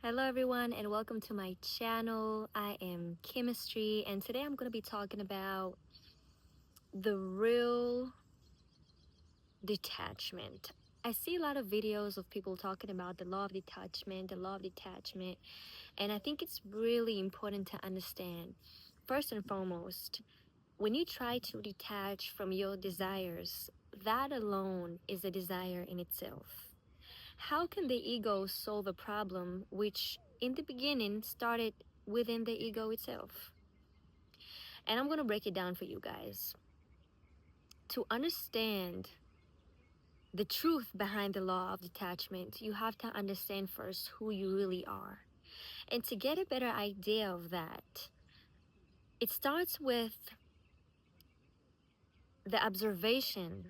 Hello, everyone, and welcome to my channel. I am Chemistry, and today I'm going to be talking about the real detachment. I see a lot of videos of people talking about the law of detachment, and I think it's really important to understand. First and foremost, when you try to detach from your desires, that alone is a desire in itself. How can the ego solve a problem which, in the beginning, started within the ego itself? And I'm going to break it down for you guys. To understand the truth behind the law of detachment, you have to understand first who you really are. And to get a better idea of that, it starts with the observation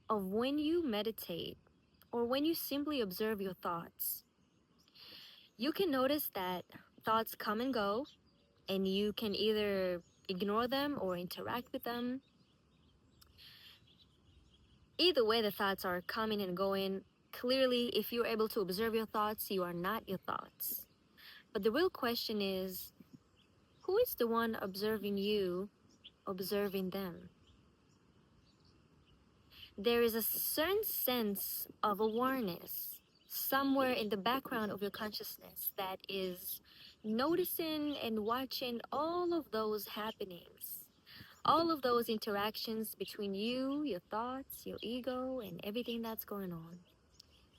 of when you meditate or when you simply observe your thoughts. You can notice that thoughts come and go, and you can either ignore them or interact with them. Either way, the thoughts are coming and going. Clearly, if you're able to observe your thoughts, you are not your thoughts. But the real question is, who is the one observing you, observing them? There is a certain sense of awareness somewhere in the background of your consciousness that is noticing and watching all of those happenings, all of those interactions between you, your thoughts, your ego, and everything that's going on.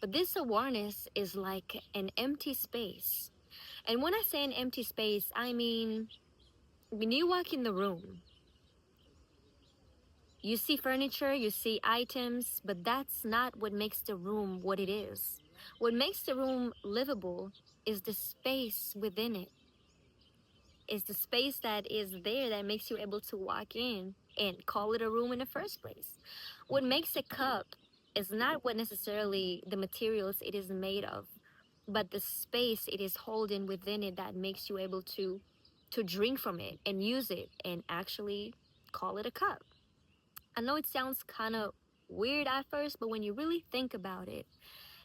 But this awareness is like an empty space. And when I say an empty space, I mean when you walk in the room, you see furniture, you see items, but that's not what makes the room what it is. What makes the room livable is the space within it, is the space that is there that makes you able to walk in and call it a room in the first place. What makes a cup is not what necessarily the materials it is made of, but the space it is holding within it that makes you able to drink from it and use it and actually call it a cup. I know it sounds kind of weird at first, but when you really think about it,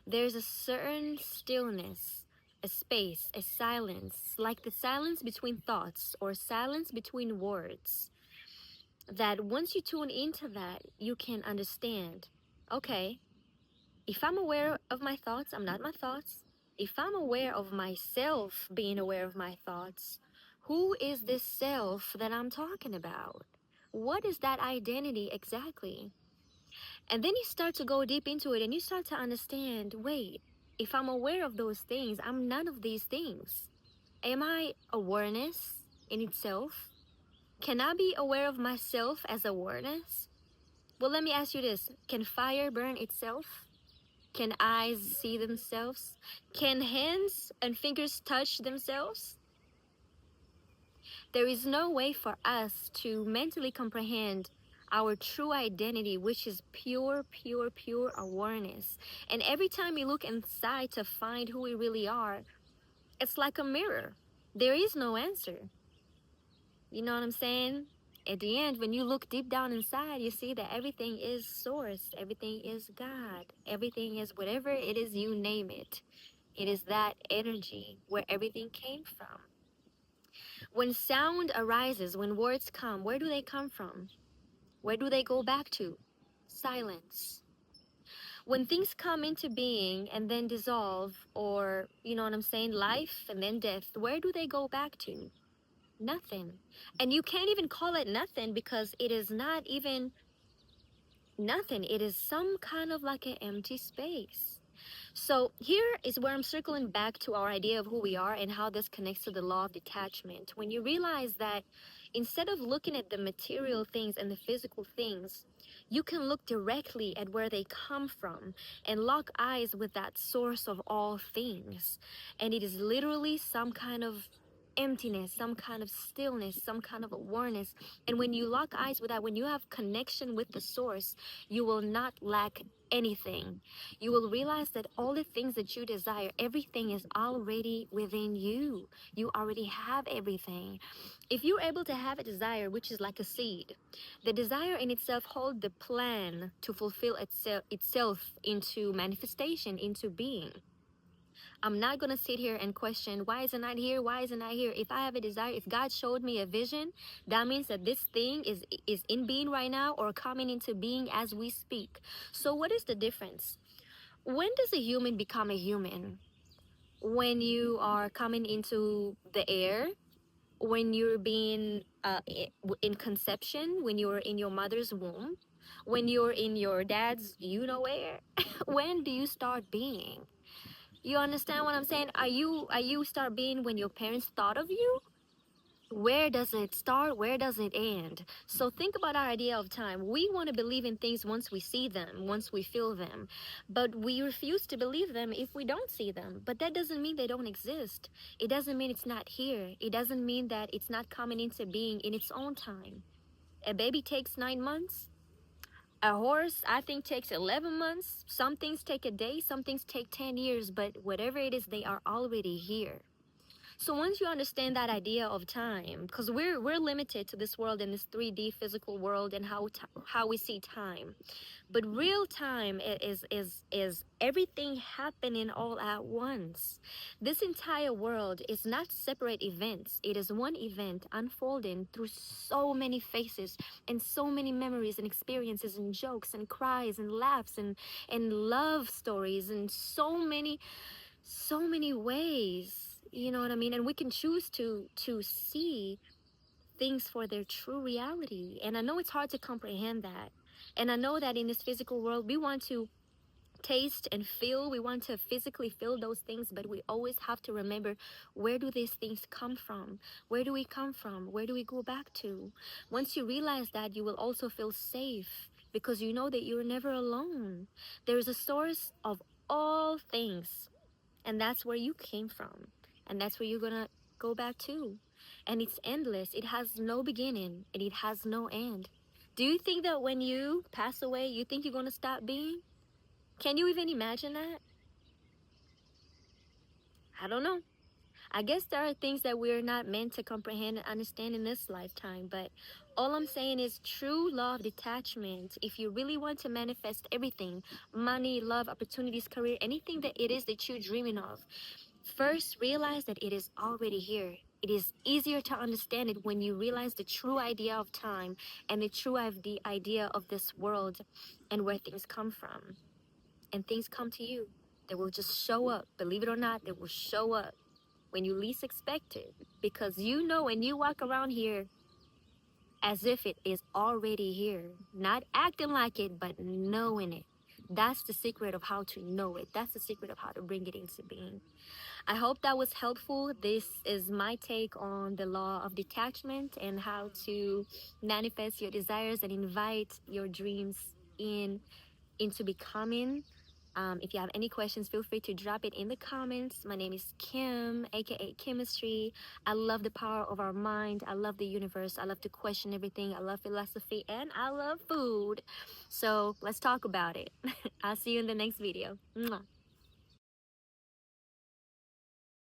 there's a certain stillness, a space, a silence, like the silence between thoughts or silence between words, that once you tune into that, you can understand, okay, if I'm aware of my thoughts, I'm not my thoughts. If I'm aware of myself being aware of my thoughts, who is this self that I'm talking about? What is that identity exactly? And then you start to go deep into it and you start to understand, wait, if I'm aware of those things, I'm none of these things. Am I awareness in itself? Can I be aware of myself as awareness? Well, let me ask you this. Can fire burn itself? Can eyes see themselves? Can hands and fingers touch themselves? There is no way for us to mentally comprehend our true identity, which is pure, pure, pure awareness. And every time we look inside to find who we really are, it's like a mirror. There is no answer. You know what I'm saying? At the end, when you look deep down inside, you see that everything is source, everything is God, everything is whatever it is you name it. It is that energy where everything came from. When sound arises, when words come, where do they come from? Where do they go back to? Silence. When things come into being and then dissolve, or, you know what I'm saying, life and then death, where do they go back to? Nothing. And you can't even call it nothing because it is not even nothing. It is some kind of like an empty space. So here is where I'm circling back to our idea of who we are and how this connects to the law of detachment. When you realize that instead of looking at the material things and the physical things, you can look directly at where they come from and lock eyes with that source of all things. And it is literally some kind of emptiness, some kind of stillness, some kind of awareness. And when you lock eyes with that, when you have connection with the source, you will not lack anything. You will realize that all the things that you desire, everything is already within you. You already have everything. If you're able to have a desire, which is like a seed, the desire in itself holds the plan to fulfill itself into manifestation, into being. I'm not gonna sit here and question why is it not here? Why is it not here? If I have a desire, if God showed me a vision, that means that this thing is in being right now or coming into being as we speak. So what is the difference? When does a human become a human? When you are coming into the air, when you're being in conception, when you're in your mother's womb, when you're in your dad's you know where. When do you start being? You understand what I'm saying? Are you start being when your parents thought of you? Where does it start? Where does it end? So think about our idea of time. We want to believe in things once we see them, once we feel them, but we refuse to believe them if we don't see them. But that doesn't mean they don't exist. It doesn't mean it's not here. It doesn't mean that it's not coming into being in its own time. A baby takes 9 months. A horse, I think, takes 11 months. Some things take a day, some things take 10 years, but whatever it is, they are already here. So once you understand that idea of time, because we're limited to this world and this 3D physical world and how we see time, but real time is everything happening all at once. This entire world is not separate events. It is one event unfolding through so many faces and so many memories and experiences and jokes and cries and laughs and love stories and so many ways, you know what I mean? And we can choose to see things for their true reality. And I know it's hard to comprehend that. And I know that in this physical world we want to taste and feel, we want to physically feel those things, but we always have to remember, where do these things come from? Where do we come from? Where do we go back to? Once you realize that, you will also feel safe because you know that you're never alone. There's a source of all things, and that's where you came from, and that's where you're gonna go back to. And it's endless. It has no beginning and it has no end. Do you think that when you pass away, you think you're gonna stop being? Can you even imagine that? I don't know. I guess there are things that we're not meant to comprehend and understand in this lifetime, but all I'm saying is true law of detachment. If you really want to manifest everything, money, love, opportunities, career, anything that it is that you're dreaming of, first realize that it is already here. It is easier to understand it when you realize the true idea of time and the true idea of this world and where things come from. And things come to you. They will just show up. Believe it or not, they will show up when you least expect it. Because you know when you walk around here as if it is already here, not acting like it, but knowing it. That's the secret of how to know it. That's the secret of how to bring it into being. I hope that was helpful. This is my take on the law of detachment and how to manifest your desires and invite your dreams in into becoming. If you have any questions, feel free to drop it in the comments. My name is Kim, aka Chemistry. I love the power of our mind. I love the universe. I love to question everything. I love philosophy and I love food. So let's talk about it. I'll see you in the next video. Mwah.